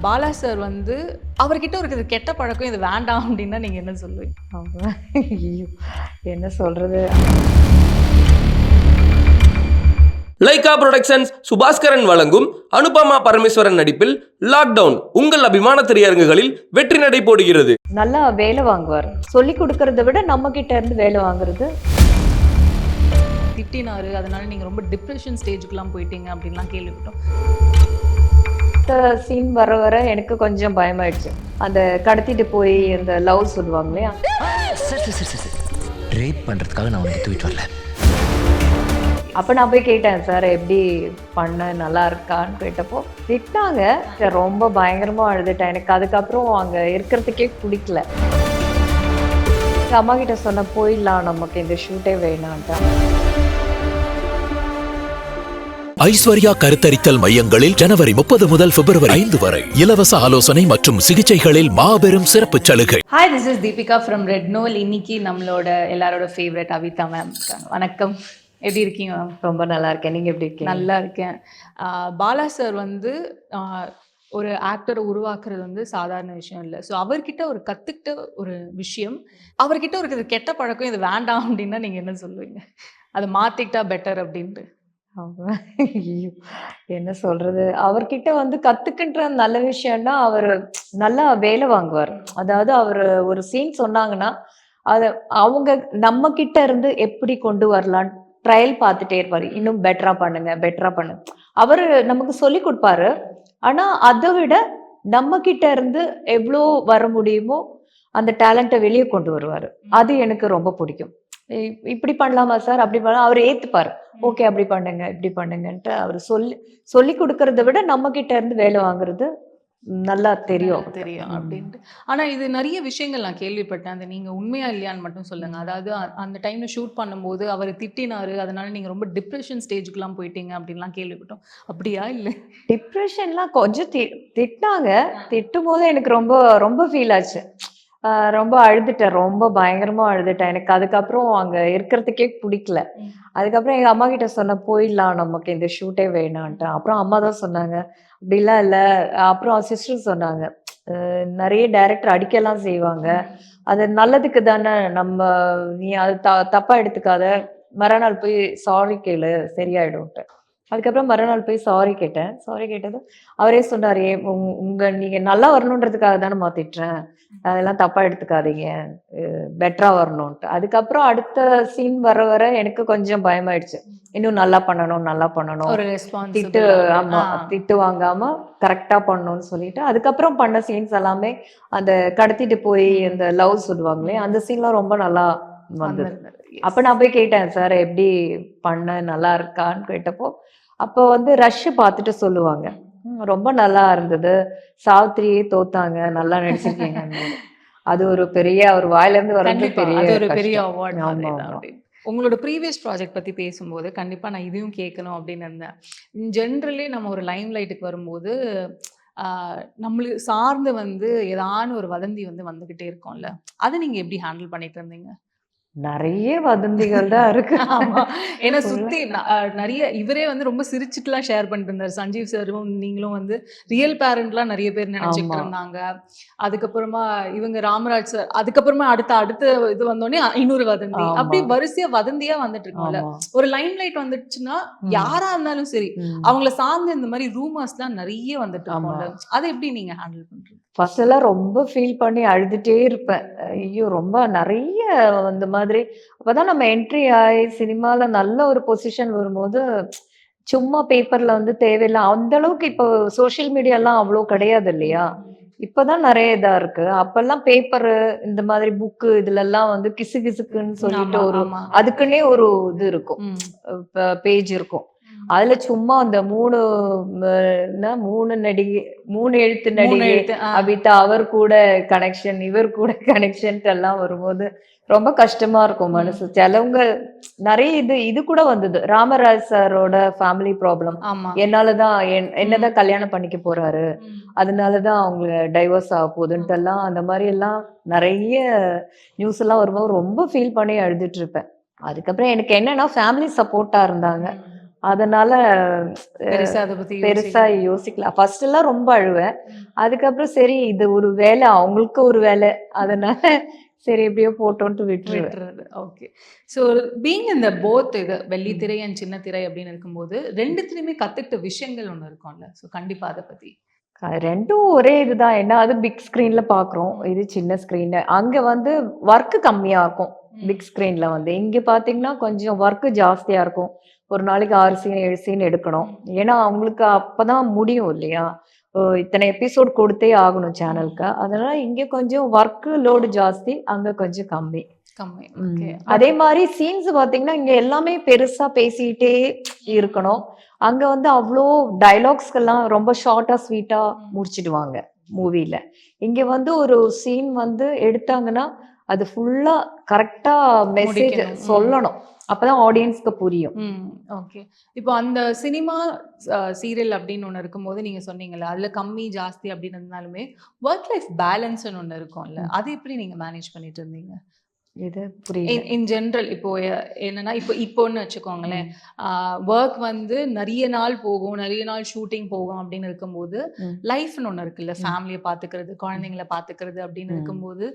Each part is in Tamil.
பாலா சார் வந்து அவர்கிட்ட இருக்கிற கெட்ட பழக்கம் இது வேண்டாம் அப்படின்னா நீங்க என்ன சொல்லுவீங்க? ஐயோ! என்ன சொல்றது? லைகா புரொடக்ஷன்ஸ் சுபாஸ்கரன் வழங்கும் அனுபமா பரமேஸ்வரன் நடிப்பில் லாக்டவுன் உங்கள் அபிமான திரையரங்குகளில் வெற்றி நடை போடுகிறது. நல்லா வேலை வாங்குவார். சொல்லி கொடுக்கறத விட நம்ம கிட்ட இருந்து வேலை வாங்குறது. திட்டினாரு, அதனால நீங்க ரொம்ப டிப்ரெஷன் ஸ்டேஜுக்குலாம் போயிட்டீங்க அப்படின்லாம் கேள்விப்பட்டோம். சீன் வர வர எனக்கு கொஞ்சம் பயமாயிடுச்சு. அந்த கடத்திட்டு போய் அந்த லவ் சொல்லுவாங்க இல்லையா, ரேப் பண்றதுக்காக நான் உனக்கு தூக்கிட்டு வரல. அப்போ நான் போய் கேட்டேன், சார் எப்படி பண்ண நல்லா இருக்கான்னு கேட்டப்போ திட்டாங்க. ரொம்ப பயங்கரமாக அழுதுட்டேன். எனக்கு அதுக்கப்புறம் அங்கே இருக்கிறதுக்கே பிடிக்கல. அம்மா கிட்ட சொன்ன போயிடலாம், நமக்கு இந்த ஷூட்டே வேணான்ட்டா. ஐஸ்வர்யா கருத்தரித்தல் மையங்களில் ஜனவரி 30 முதல் பிப்ரவரி 5 வரை இலவச ஆலோசனை மற்றும் சிகிச்சைகளில் மாபெரும் சிறப்பு சலுகை. Hi, this is Deepika from Red Knoll. இன்னைக்கு நம்மளோட எல்லாரோட ஃபேவரட் அவிதா மேம் இருக்காங்க. வணக்கம், எப்படி இருக்கீங்க மேம்? ரொம்ப நல்லா இருக்கேன். நீங்கள் எப்படி இருக்கீங்க? நல்லா இருக்கேன். பாலா சார் வந்து ஒரு ஆக்டரை உருவாக்குறது வந்து சாதாரண விஷயம் இல்லை. ஸோ அவர்கிட்ட ஒரு கற்றுக்கிட்ட ஒரு விஷயம், அவர்கிட்ட இருக்கிற கெட்ட பழக்கம் இது வேண்டாம் அப்படின்னா நீங்கள் என்ன சொல்லுவீங்க? அதை மாற்றிக்கிட்டா பெட்டர் அப்படின்ட்டு. ஐயோ! என்ன சொல்றது? அவர்கிட்ட வந்து கத்துக்கின்ற நல்ல விஷயம்னா, அவர் நல்லா வேலை வாங்குவார். அதாவது அவர் ஒரு சீன் சொன்னாங்கன்னா அதை அவங்க நம்ம கிட்ட இருந்து எப்படி கொண்டு வரலாம் ட்ரையல் பார்த்துட்டே இருப்பாரு. இன்னும் பெட்டரா பண்ணுங்க, பெட்டரா பண்ணுங்க. அவரு நமக்கு சொல்லி கொடுப்பாரு. ஆனா அதை விட நம்ம கிட்ட இருந்து எவ்வளோ வர முடியுமோ அந்த டேலண்ட்டை வெளியே கொண்டு வருவாரு. அது எனக்கு ரொம்ப பிடிக்கும். இப்படி பண்ணலாமா சார், அப்படி பண்ணலாம், அவர் ஏத்துப்பாரு. ஓகே, அப்படி பண்ணுங்க, இப்படி பண்ணுங்கன்ட்டு அவர் சொல்லி கொடுக்கறத விட நம்ம கிட்ட இருந்து வேலை வாங்குறது நல்லா தெரியும் அப்படின்ட்டு. ஆனா இது நிறைய விஷயங்கள் நான் கேள்விப்பட்டேன். அந்த நீங்க உண்மையா இல்லையான்னு மட்டும் சொல்லுங்க. அதாவது அந்த டைம்ல ஷூட் பண்ணும்போது அவர் திட்டினாரு, அதனால நீங்க ரொம்ப டிப்ரெஷன் ஸ்டேஜுக்குலாம் போயிட்டீங்க அப்படின்லாம் கேள்விப்பட்டோம். அப்படியா? இல்லை, டிப்ரெஷன்லாம் கொஞ்சம் திட்டினாங்க. திட்டும் போது எனக்கு ரொம்ப ரொம்ப ஃபீல் ஆச்சு. ரொம்ப அழுதுட்டேன். ரொம்ப பயங்கரமா அழுதுட்டேன். எனக்கு அதுக்கப்புறம் அங்க இருக்கிறதுக்கே பிடிக்கல. அதுக்கப்புறம் எங்க அம்மா கிட்ட சொன்ன போயிடலாம், நமக்கு இந்த ஷூட்டே வேணான்ட்டேன். அப்புறம் அம்மா தான் சொன்னாங்க, அப்படிலாம் இல்லை. அப்புறம் சிஸ்டர் சொன்னாங்க, நிறைய டைரக்டர் அடிக்கலாம் செய்வாங்க, அது நல்லதுக்கு தானே. நம்ம நீ அது தப்பா எடுத்துக்காத, மறுநாள் போய் சாரி கேளு, சரியாயிடும்ட்டு. அதுக்கப்புறம் மறுநாள் போய் சாரி கேட்டேன். சாரி கேட்டது அவரே சொன்னார், நீங்க நல்லா வரணுன்றதுக்காக தானே மாத்திட்டுறேன், அதெல்லாம் தப்பா எடுத்துக்காதீங்க, பெட்டரா வரணும்ட்டு. அதுக்கப்புறம் அடுத்த சீன் வர வர எனக்கு கொஞ்சம் பயமாயிடுச்சு. இன்னும் நல்லா பண்ணணும், நல்லா பண்ணணும், ஒரு திட்டு வாங்காம கரெக்டா பண்ணணும்னு சொல்லிட்டு அதுக்கப்புறம் பண்ண சீன்ஸ் எல்லாமே அந்த கடத்திட்டு போய் அந்த லவ் சொல்லுவாங்களே, அந்த சீன்லாம் ரொம்ப நல்லா வந்தது. அப்ப நான் போய் கேட்டேன், சார் எப்படி பண்ண நல்லா இருக்கான்னு கேட்டப்போ அப்போ வந்து ரஷ் பார்த்துட்டு சொல்லுவாங்க, ரொம்ப நல்லா இருந்தது, சாவித்திரியே தோத்தாங்க, நல்லா நடிச்சிருக்கீங்க. அது ஒரு பெரிய அவர் வாயில இருந்து வர்றது பெரிய அவார்ட். உங்களோட ப்ரீவியஸ் ப்ராஜெக்ட் பற்றி பேசும்போது கண்டிப்பாக நான் இதையும் கேட்கணும் அப்படின்னு இருந்தேன். ஜென்ரலி நம்ம ஒரு லைம் லைட்டுக்கு வரும்போது நம்மளுக்கு சார்ந்து வந்து ஏதான ஒரு வதந்தி வந்து வந்துக்கிட்டே இருக்கோம்ல, அதை நீங்கள் எப்படி ஹேண்டில் பண்ணிட்டு இருந்தீங்க? நிறைய வதந்திகள் தான் இருக்கு. ஏன்னா சுத்தி நிறைய இவரே வந்து ரொம்ப சிரிச்சுட்டுலாம் ஷேர் பண்ணிட்டு இருந்தாரு. சஞ்சீவ் சாரும் நீங்களும் வந்து ரியல் பேரண்ட்லாம் நிறைய பேர் நினைச்சிட்டு இருந்தாங்க. அதுக்கப்புறமா இவங்க ராமராஜ் சார், அதுக்கப்புறமா அடுத்த இது வந்தோடனே இன்னொரு வதந்தி, அப்படி வரிசையா வதந்தியா வந்துட்டு இருக்கோம்ல. ஒரு லைம் லைட் வந்துடுச்சுன்னா யாரா இருந்தாலும் சரி அவங்கள சார்ந்து இந்த மாதிரி ரூமர்ஸ் தான் நிறைய வந்துட்டு இருக்கோம்ல, அதை எப்படி நீங்க ஹேண்டில் பண்றீங்க? ஃபர்ஸ்ட் எல்லாம் ரொம்ப ஃபீல் பண்ணி அழுதுட்டே இருப்பேன். ஐயோ, ரொம்ப நிறைய அந்த மாதிரி. அப்பதான் நம்ம என்ட்ரி ஆகி சினிமால நல்ல ஒரு பொசிஷன் வரும்போது சும்மா பேப்பர்ல வந்து தேவையில்லை அந்த அளவுக்கு. இப்போ சோசியல் மீடியாலாம் அவ்வளோ கிடையாது இல்லையா, இப்பதான் நிறைய இதா இருக்கு. அப்பெல்லாம் பேப்பரு இந்த மாதிரி புக்கு இதுல எல்லாம் வந்து கிசு கிசுக்குன்னு சொல்லிட்டு ஒரு அதுக்குன்னே ஒரு இது இருக்கும், பேஜ் இருக்கும். அதுல சும்மா அந்த மூணு எழுத்து நடிகை அபிதா, அவர் கூட கனெக்ஷன், இவர் கூட கனெக்ஷன் எல்லாம் வரும்போது ரொம்ப கஷ்டமா இருக்கும் மனசு. சிலவங்க நிறைய இது கூட வந்தது. ராமராஜ் சாரோட ஃபேமிலி ப்ராப்ளம், என்னாலதான் என்னதான் கல்யாணம் பண்ணிக்க போறாரு, அதனாலதான் அவங்க டைவர்ஸ் ஆக போகுதுன்ட்டு எல்லாம் அந்த மாதிரி எல்லாம் நிறைய நியூஸ் எல்லாம் வரும்போது ரொம்ப ஃபீல் பண்ணி அழுதுட்டு இருப்பேன். அதுக்கப்புறம் எனக்கு என்னன்னா ஃபேமிலி சப்போர்ட்டா இருந்தாங்க. அதனால பெருசா அதை பத்தி பெருசா யோசிக்கல. ஃபர்ஸ்ட் எல்லாம் ரொம்ப அழுவேன். அதுக்கப்புறம் சரி இது ஒரு வேலை, அவங்களுக்கு ஒரு வேலை, அதனால சரி எப்படியோ போட்டோன்ட்டு விட்டுருவேன். விட்டுறது. ஓகே. ஸோ பீயிங் இந்த போத் இது வெள்ளித்திரை அண்ட் சின்ன திரை அப்படின்னு இருக்கும்போது ரெண்டுத்துலயுமே கத்துக்கிட்ட விஷயங்கள் ஒண்ணு இருக்கும்ல. ஸோ கண்டிப்பா அதை பத்தி. ரெண்டும் ஒரே இதுதான். ஏன்னா அது பிக் ஸ்க்ரீன்ல பார்க்குறோம். இது சின்ன ஸ்க்ரீனு. அங்க வந்து ஒர்க்கு கம்மியா இருக்கும். பிக் ஸ்க்ரீன்ல வந்து. இங்க பார்த்தீங்கன்னா கொஞ்சம் ஒர்க்கு ஜாஸ்தியா இருக்கும். ஒரு நாளைக்கு 6 சீன் 7 சீன் எடுக்கணும். ஏன்னா அவங்களுக்கு அப்பதான் முடியும் இல்லையா? இத்தனை எபிசோட் கொடுத்தே ஆகணும் சேனலுக்கு. அதனால இங்க கொஞ்சம் ஒர்க்கு லோடு ஜாஸ்தி, அங்க கொஞ்சம் கம்மி. கம்மி. ஓகே. அதே மாதிரி சீன்ஸ் பார்த்தீங்கன்னா, இங்க எல்லாமே பெருசா பேசிக்கிட்டே இருக்கணும். அங்க வந்து அவ்ளோ டயலாக்ஸ்க்கெல்லாம் ரொம்ப ஷார்ட்டா, ஸ்வீட்டா முடிச்சிடுவாங்க மூவில. இங்க வந்து ஒரு சீன் வந்து எடுத்தாங்கன்னா, அது ஃபுல்லா கரெக்ட்டா மெசேஜ் முடிக்கணும். சொல்லணும். அப்பதான் ஆடியன்ஸ்க்கு புரியும். ஓகே. இப்போ அந்த சினிமா சீரியல் அப்படின்னு ஒண்ணு இருக்கும்போது நீங்க சொன்னீங்கல்ல, அதுல கம்மி, ஜாஸ்தி அப்படின்னு இருந்தாலுமே ஒர்க் லைஃப் பேலன்ஸ்ன்னு ஒண்ணு இருக்கும்ல. அது எப்படி நீங்க மேனேஜ் பண்ணிட்டு இருந்தீங்க? இது புரியல. இன் ஜென்ரல் இப்போ என்னன்னா இப்போன்னு வச்சுக்கோங்களேன், ஒர்க் வந்து நிறைய நாள் போகும், நிறைய நாள் ஷூட்டிங் போகும் அப்படின்னு இருக்கும்போது லைஃப்னு ஒன்று இருக்குல்ல, ஃபேமிலியை பார்த்துக்கிறது, குழந்தைங்கள பார்த்துக்கிறது அப்படின்னு இருக்கும்போது,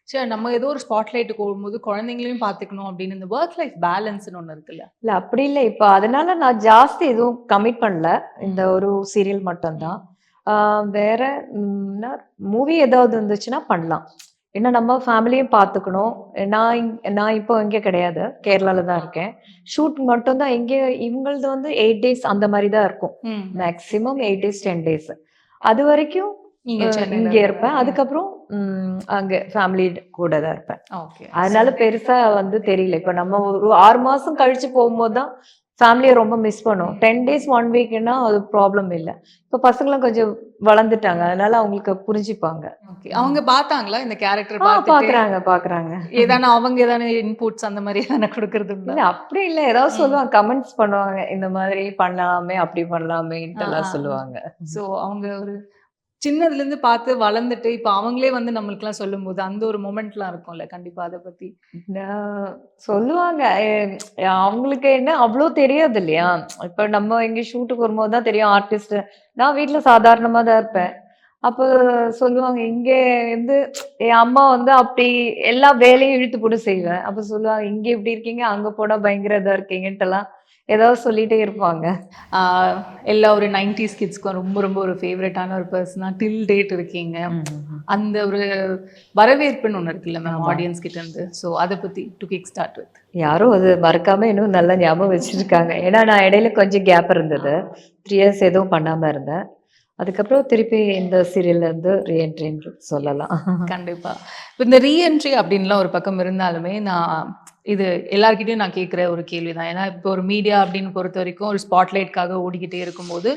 சரி நம்ம ஏதோ ஒரு ஸ்பாட்லைட்டுக்கு போகும்போது குழந்தைங்களையும் பார்த்துக்கணும் அப்படின்னு இந்த ஒர்க் லைஃப் பேலன்ஸ்னு ஒன்று இருக்குல்ல. இல்ல அப்படி இல்ல. இப்ப அதனால நான் ஜாஸ்தி எதுவும் கமிட் பண்ணல. இந்த ஒரு சீரியல் மட்டும்தான். வேற மூவி ஏதாவது இருந்துச்சுன்னா பண்ணலாம். ஏன்னா நம்ம ஃபேமிலியும் பார்த்துக்கணும். நான் இப்போ இங்கே கிடையாது, கேரளால தான் இருக்கேன். ஷூட் மட்டும் தான் இங்கே. இவங்களது வந்து 8 டேஸ் அந்த மாதிரி தான் இருக்கும். Maximum 8 days 10 days. அது வரைக்கும் இங்கே இருப்பேன். அதுக்கப்புறம் அங்க ஃபேமிலி கூட தான் இருப்பேன். அதனால பெருசா வந்து தெரியல. இப்ப நம்ம ஒரு 6 மாசம் கழிச்சு போகும்போது தான் ஃபேமிலியை ரொம்ப மிஸ் பண்ணும். 10 டேஸ் 1 வீக்னா அது ப்ராப்ளம் இல்லை. இப்போ பசங்களும் கொஞ்சம் வளர்ந்துட்டாங்க, அதனால அவங்களுக்கு புரிஞ்சுப்பாங்க. அவங்க பார்த்தாங்களா இந்த கேரக்டர்? பாக்குறாங்க. ஏதான அவங்க ஏதான இன்புட்ஸ் அந்த மாதிரி ஏதான கொடுக்கறது இல்ல அப்படி இல்ல, ஏதாவது சொல்லுவாங்க, கமெண்ட்ஸ் பண்ணுவாங்க, இந்த மாதிரி பண்ணலாமே அப்படி பண்ணலாமேன்ட்டு எல்லாம் சொல்லுவாங்க. ஸோ அவங்க ஒரு சின்னதுல இருந்து பார்த்து வளர்ந்துட்டு இப்ப அவங்களே வந்து நம்மளுக்குலாம் சொல்லும்போது அந்த ஒரு மொமெண்ட்லாம் இருக்கும்ல. கண்டிப்பா அதை பத்தி சொல்லுவாங்க. அவங்களுக்கு என்ன அவ்வளோ தெரியாது இல்லையா? இப்ப நம்ம இங்க ஷூட்டுக்கு வரும்போது தான் தெரியும் ஆர்டிஸ்ட். நான் வீட்டுல சாதாரணமா தான் இருப்பேன். அப்போ சொல்லுவாங்க, இங்க வந்து என் அம்மா வந்து அப்படி எல்லா வேலையும் இழுத்து போட்டு செய்வேன். அப்ப சொல்லுவாங்க, இங்க இப்படி இருக்கீங்க, அங்க போனா பயங்கர இதா இருக்கீங்கன்ட்டுலாம் ஏதாவது சொல்லிட்டே இருப்பாங்க. எல்லா ஒரு 90s கிட்ஸ்க்கும் ரொம்ப ரொம்ப ஒரு ஃபேவரட்டான ஒரு பர்சனா டில் டேட் இருக்கீங்க. அந்த ஒரு வரவேற்புன்னு ஒன்று இருக்குல்ல மேம் ஆடியன்ஸ் கிட்ட இருந்து. ஸோ அதை பத்தி டு கிக் ஸ்டார்ட் வித். யாரும் அது மறக்காம இன்னும் நல்லா ஞாபகம் வச்சிருக்காங்க. ஏன்னா நான் இடையில கொஞ்சம் கேப் இருந்தது. 3 இயர்ஸ் எதுவும் பண்ணாம இருந்தேன். அதுக்கப்புறம் திருப்பி இந்த சீரியல்ல இருந்து ரீஎன்ட்ரின்னு சொல்லலாம். கண்டிப்பா. இப்போ இந்த ரீஎன்ட்ரி அப்படின்லாம் ஒரு பக்கம் இருந்தாலுமே நான் இது எல்லார்கிட்டையும் நான் கேட்குற ஒரு கேள்வி தான். ஏன்னா இப்போ ஒரு மீடியா அப்படின்னு பொறுத்த வரைக்கும் ஒரு ஸ்பாட்லைட்காக ஓடிக்கிட்டே இருக்கும்போது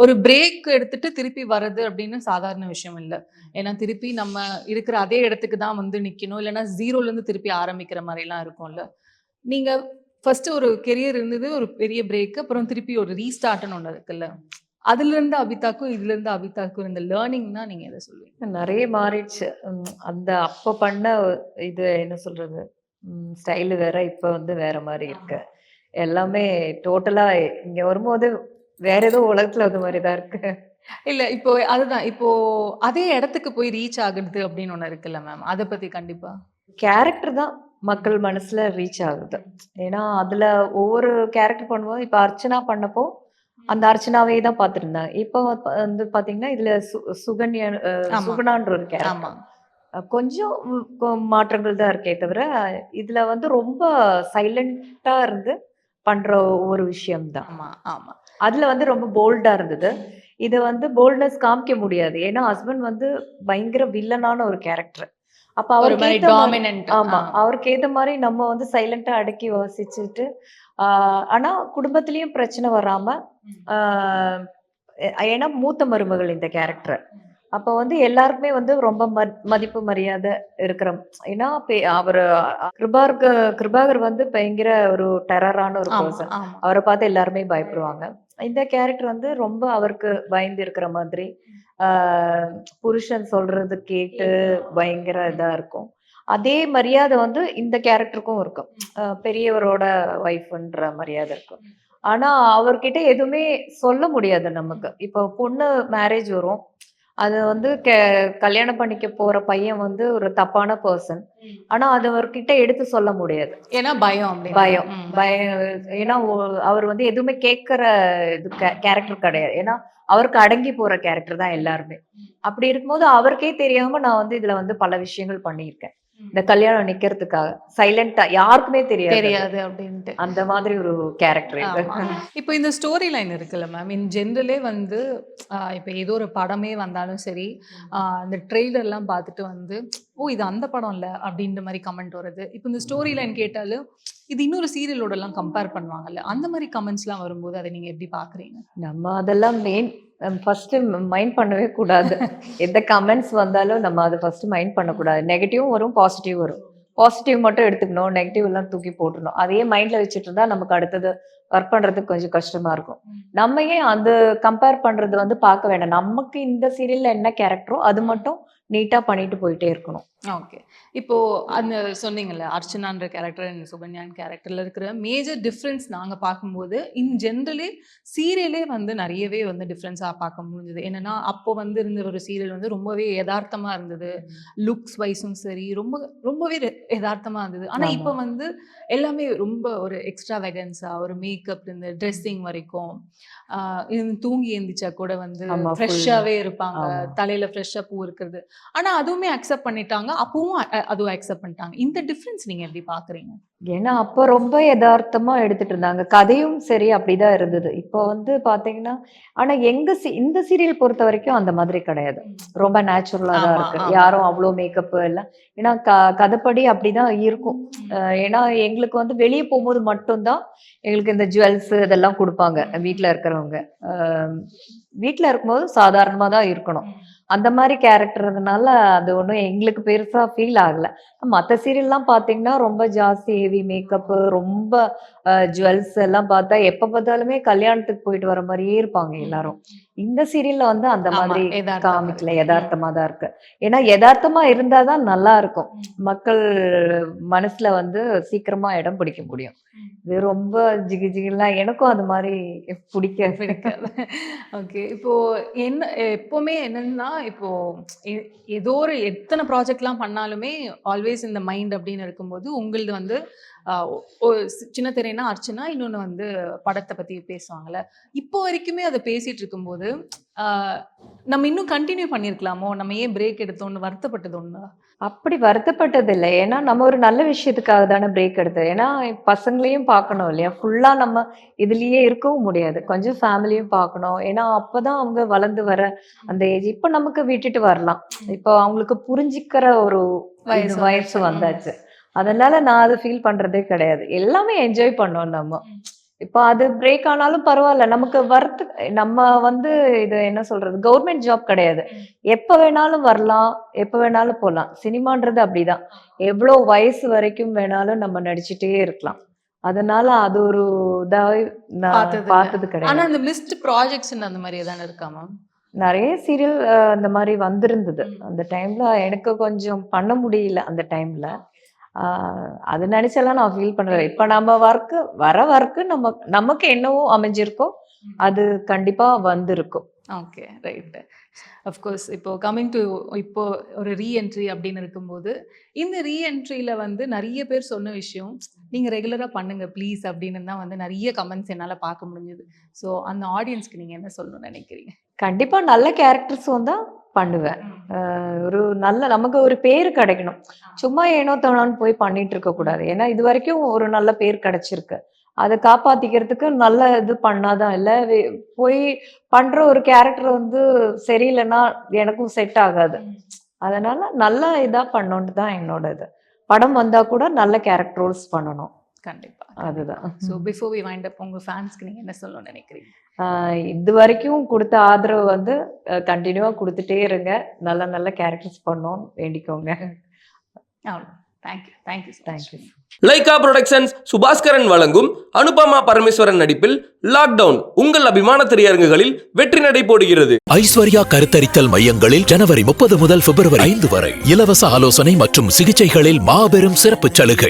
ஒரு பிரேக் எடுத்துட்டு திருப்பி வர்றது அப்படின்னு சாதாரண விஷயம் இல்லை. ஏன்னா திருப்பி நம்ம இருக்கிற அதே இடத்துக்கு தான் வந்து நிற்கணும், இல்லைன்னா ஜீரோலேருந்து திருப்பி ஆரம்பிக்கிற மாதிரிலாம் இருக்கும்ல. நீங்கள் ஃபர்ஸ்ட் ஒரு கெரியர் இருந்தது, ஒரு பெரிய பிரேக், அப்புறம் திருப்பி ஒரு ரீஸ்டார்ட்னு ஒன்று இருக்குல்ல. அதுல இருந்து அபிதாக்கும் இதுல இருந்து அபிதாக்கும் இந்த லேர்னிங்னா நீங்க எதை சொல்லுவீங்க? நிறைய மாறிடுச்சு. அந்த அப்ப பண்ண இது என்ன சொல்றது, ஸ்டைலு வேற, இப்ப வந்து வேற மாதிரி இருக்கு. எல்லாமே டோட்டலா இங்க வரும்போது வேற ஏதோ உலகத்துல அது மாதிரிதான் இருக்கு. இல்ல இப்போ அதுதான், இப்போ அதே இடத்துக்கு போய் ரீச் ஆகுறது அப்படின்னு ஒண்ணு இருக்குல்ல மேம், அதை பத்தி கண்டிப்பா. கேரக்டர் தான் மக்கள் மனசுல ரீச் ஆகுது. ஏன்னா அதுல ஒவ்வொரு கேரக்டர் பண்ணும்போது, இப்ப அர்ச்சனா பண்ணப்போ அந்த அர்ச்சனாவே தான் பார்த்துருந்தாங்க. இப்போ வந்து பாத்தீங்கன்னா இதுல சுகன்யா சுகுணான்ற ஒரு கேரக்டர் கொஞ்சம் மாற்றங்கள் தான் இருக்கே தவிர, இதுல வந்து ரொம்ப சைலண்டா இருந்து பண்ற ஒரு விஷயம் தான். அதுல வந்து ரொம்ப போல்டா இருந்தது. இது வந்து போல்ட்னஸ் காமிக்க முடியாது. ஏன்னா ஹஸ்பண்ட் வந்து பயங்கர வில்லனான ஒரு கேரக்டர். அப்ப அவருக்கு ஏத்த மாதிரி நம்ம வந்து சைலண்டா அடக்கி வாசிச்சுட்டு, ஆனா குடும்பத்திலயும் பிரச்சனை வராம, ஏன்னா மூத்த மருமகள் இந்த கேரக்டர். அப்ப வந்து எல்லாருக்குமே வந்து ரொம்ப மதிப்பு மரியாதை இருக்கிற. ஏன்னா அவரு கிருபாகர் வந்து பயங்கர ஒரு டெரரான ஒரு பர்சன். அவரை பார்த்து எல்லாருமே பயப்படுவாங்க. இந்த கேரக்டர் வந்து ரொம்ப அவருக்கு பயந்து இருக்கிற மாதிரி, புருஷன் சொல்றது கேட்டு பயங்கர இதா இருக்கும். அதே மரியாதை வந்து இந்த கேரக்டருக்கும் இருக்கும். பெரியவரோட ஒய்ஃப்ன்ற மரியாதை இருக்கும். ஆனா அவர்கிட்ட எதுவுமே சொல்ல முடியாது நமக்கு. இப்போ பொண்ணு மேரேஜ் வரும். அது வந்து கல்யாணம் பண்ணிக்க போற பையன் வந்து ஒரு தப்பான பர்சன். ஆனா அது அவர்கிட்ட எடுத்து சொல்ல முடியாது. ஏன்னா பயம் அப்படின்னு. பயம். ஏன்னா அவர் வந்து எதுவுமே கேட்கிற இது கேரக்டர் கிடையாது. ஏன்னா அவருக்கு அடங்கி போற கேரக்டர் தான் எல்லாருமே. அப்படி இருக்கும்போது அவருக்கே தெரியாம நான் வந்து இதுல வந்து பல விஷயங்கள் பண்ணியிருக்கேன். இந்த கல்யாணம் நிக்கிறதுக்காக சைலண்டா யாருக்குமே தெரியாது அப்படின்ட்டு. அந்த மாதிரி ஒரு கேரக்டர் இது. ஆமா. இப்போ இந்த ஸ்டோரி லைன் இருக்குல்ல மேம், இன் ஜென்ரலே வந்து இப்போ ஏதோ ஒரு படமே வந்தாலும் சரி, அந்த ட்ரெய்லர்லாம் பார்த்துட்டு வந்து ஓ இது அந்த படம் இல்லை அப்படின்ற மாதிரி கமெண்ட் வருது. இப்போ இந்த ஸ்டோரி லைன் கேட்டாலும் இது இன்னொரு சீரியலோடலாம் கம்பேர் பண்ணுவாங்கல்ல, அந்த மாதிரி கமெண்ட்ஸ்லாம் வரும்போது அதை நீங்கள் எப்படி பார்க்குறீங்க? நம்ம அதெல்லாம் ஃபர்ஸ்ட் மைண்ட் பண்ணவே கூடாது. எந்த கமெண்ட்ஸ் வந்தாலும் நம்ம அதை ஃபர்ஸ்ட் மைண்ட் பண்ணக்கூடாது. நெகட்டிவும் வரும், பாசிட்டிவ் வரும். பாசிட்டிவ் மட்டும் எடுத்துக்கணும், நெகட்டிவ் எல்லாம் தூக்கி போட்டுடணும். அதையே மைண்ட்ல வச்சுட்டு இருந்தா நமக்கு அடுத்தது ஒர்க் பண்றதுக்கு கொஞ்சம் கஷ்டமா இருக்கும். நம்ம ஏன் அந்த கம்பேர் பண்றது வந்து பார்க்க வேண்டாம். நமக்கு இந்த சீரியல்ல என்ன கேரக்டரோ அது மட்டும் நீட்டா பண்ணிட்டு போயிட்டே இருக்கணும். ஓகே. இப்போ அந்த சொன்னீங்கல்ல அர்ச்சனான்ற கேரக்டர் அண்ட் சுகன்யான் கேரக்டர்ல இருக்கிற மேஜர் டிஃப்ரென்ஸ் நாங்க பார்க்கும்போது இன் ஜென்ரலே சீரியலே வந்து நிறையவே வந்து டிஃப்ரென்ஸாக பார்க்க முடிஞ்சது. என்னன்னா அப்போ வந்து இருந்த ஒரு சீரியல் வந்து ரொம்பவே யதார்த்தமா இருந்தது. லுக்ஸ் வைஸும் சரி ரொம்பவே யதார்த்தமா இருந்தது. ஆனா இப்போ வந்து எல்லாமே ரொம்ப ஒரு எக்ஸ்ட்ரா வெகன்ஸா ஒரு மேக்கப் இருந்து ட்ரெஸ்ஸிங் வரைக்கும் தூங்கி எழுந்திரிச்சா கூட வந்து ஃப்ரெஷ்ஷாவே இருப்பாங்க. தலையில ஃப்ரெஷ்ஷா பூ இருக்கிறது. ஆனா அதுவுமே அக்செப்ட் பண்ணிட்டாங்க. அப்பவும் அதுவும் அக்செப்ட் பண்ணிட்டாங்க. இந்த டிஃபரன்ஸ் நீங்க எப்படி பாக்குறீங்க? ஏன்னா அப்ப ரொம்ப யதார்த்தமா எடுத்துட்டு இருந்தாங்க. கதையும் சரி அப்படிதான் இருந்தது. இப்போ வந்து பாத்தீங்கன்னா ஆனா இந்த சீரியல் பொறுத்த வரைக்கும் அந்த மாதிரி கிடையாது. ரொம்ப நேச்சுரலா தான் இருக்கு. யாரும் அவ்வளோ மேக்கப் எல்லாம் ஏன்னா கதைப்படி அப்படிதான் இருக்கும். ஏன்னா எங்களுக்கு வந்து வெளியே போகும்போது மட்டும்தான் எங்களுக்கு இந்த ஜுவல்ஸ் இதெல்லாம் கொடுப்பாங்க. வீட்டுல இருக்கிறவங்க வீட்டுல இருக்கும்போது சாதாரணமா தான் இருக்கணும். அந்த மாதிரி கேரக்டர்னால அது ஒன்றும் எங்களுக்கு பெருசா ஃபீல் ஆகல. மற்ற சீரியல்லாம் பார்த்தீங்கன்னா ரொம்ப ஜாஸ்தி ஹெவி மேக்கப், ரொம்ப ஜுவல்ஸ் எல்லாம் பார்த்தா எப்ப பார்த்தாலுமே கல்யாணத்துக்கு போயிட்டு வர மாதிரியே இருப்பாங்க எல்லாரும். இந்த சீரியல்ல வந்து அந்த மாதிரி காமிக்கல, யதார்த்தமா தான் இருக்கு. ஏன்னா யதார்த்தமா இருந்தாதான் நல்லா இருக்கும். மக்கள் மனசுல வந்து சீக்கிரமா இடம் பிடிக்க முடியும். இது ரொம்ப ஜிகி ஜிகிலாம் எனக்கும் அது மாதிரி பிடிக்காது. ஓகே. இப்போ எப்பவுமே என்னன்னா இப்போ ஏதோ ஒரு எத்தனை ப்ராஜெக்ட்லாம் பண்ணாலுமே ஆல்வேஸ் இந்த மைண்ட் அப்படின்னு இருக்கும்போது உங்களது வந்து சின்ன திரைனா அர்ச்சனா, இன்னொன்று வந்து படத்தை பற்றி பேசுவாங்கல்ல. இப்போ வரைக்குமே அதை பேசிட்டு இருக்கும்போது நம்ம இன்னும் கண்டினியூ பண்ணியிருக்கலாமோ, நம்ம ஏன் பிரேக் எடுத்தோன்னு வருத்தப்பட்டது ஒண்ணு? அப்படி வருத்தப்பட்டது இல்லை. ஏன்னா நம்ம ஒரு நல்ல விஷயத்துக்காக தானே பிரேக் எடுத்தோம். ஏன்னா பசங்களையும் பார்க்கணும் இல்லையா? ஃபுல்லா நம்ம இதுலயே இருக்கவும் முடியாது. கொஞ்சம் ஃபேமிலியும் பார்க்கணும். ஏன்னா அப்பதான் அவங்க வளர்ந்து வர அந்த ஏஜ். இப்போ நமக்கு விட்டுட்டு வரலாம். இப்போ அவங்களுக்கு புரிஞ்சுக்கிற ஒரு வயசு வந்தாச்சு. அதனால நான் அதை ஃபீல் பண்றதே கிடையாது. எல்லாமே என்ஜாய் பண்ணோம் நம்ம. இப்போ அது பிரேக் ஆனாலும் பரவாயில்ல. நமக்கு நம்ம வந்து இது என்ன சொல்றது, கவர்மெண்ட் ஜாப் கிடையாது. எப்ப வேணாலும் வரலாம், எப்ப வேணாலும் போகலாம். சினிமான்றது அப்படிதான். எவ்வளோ வயசு வரைக்கும் வேணாலும் நம்ம நடிச்சுட்டே இருக்கலாம். அதனால அது ஒரு இதாவே பார்த்தது கிடையாது. ஆனா அந்த லிஸ்ட் ப்ராஜெக்ட்ஸ் அந்த மாதிரி தானே இருக்கா மேம்? நிறைய சீரியல் அந்த மாதிரி வந்திருந்தது. அந்த டைம்ல எனக்கு கொஞ்சம் பண்ண முடியல. அந்த டைம்ல அது நினைச்செல்லாம் நான் ஃபீல் பண்றேன். இப்ப நம்ம ஒர்க்கு நமக்கு என்னவோ அமைஞ்சிருக்கோ அது கண்டிப்பா வந்திருக்கும். Okay, right. அஃப்கோர்ஸ் இப்போ கம்மிங் டு இப்போ ஒரு ரீஎன்ட்ரி அப்படின்னு இருக்கும்போது இந்த ரீஎன்ட்ரியில வந்து நிறைய பேர் சொன்ன விஷயம் நீங்க ரெகுலரா பண்ணுங்க ப்ளீஸ் அப்படின்னு தான் வந்து நிறைய கமெண்ட்ஸ் என்னால பார்க்க முடிஞ்சது. ஸோ அந்த ஆடியன்ஸ்க்கு நீங்க என்ன சொல்லணும்னு நினைக்கிறீங்க? கண்டிப்பா நல்ல கேரக்டர்ஸ் வந்தா பண்ணுவேன். ஒரு நல்ல நமக்கு ஒரு பேர் கிடைக்கணும். சும்மா ஏனோ தானோன்னு போய் பண்ணிட்டு இருக்க கூடாது. ஏன்னா இது வரைக்கும் ஒரு நல்ல பேர் கிடைச்சிருக்கு. அதை காப்பாத்திக்கிறதுக்கு நல்ல இது பண்ணாதான். இல்ல போய் பண்ற ஒரு கேரக்டர் வந்து சரியில்லைன்னா எனக்கும் செட் ஆகாது. அதனால நல்ல இதா பண்ணோன்னு தான் என்னோட இது. படம் வந்தா கூட நல்ல கேரக்டர் ரோல்ஸ் பண்ணணும். கண்டிப்பா, அதுதான். So before we wind up உங்க ஃபேன்ஸ்க்கு நீங்க என்ன சொல்லணும்னு நினைக்கிறீங்க? இது வரைக்கும் கொடுத்த ஆதரவு வந்து கண்டினியூவா கொடுத்துட்டே இருங்க. நல்ல நல்ல கேரக்டர்ஸ் பண்ணோம் வேண்டிக்கோங்க. தேங்க்யூ. லைகா புரொடக்ஷன்ஸ் சுபாஸ்கரன் வழங்கும் அனுபமா பரமேஸ்வரன் நடிப்பில் லாக்டவுன் உங்கள் அபிமான திரையரங்குகளில் வெற்றி நடை போடுகிறது. ஐஸ்வர்யா கருத்தரித்தல் மையங்களில் ஜனவரி 30 முதல் பிப்ரவரி 5 வரை இலவச ஆலோசனை மற்றும் சிகிச்சைகளில் மாபெரும் சிறப்பு சலுகை.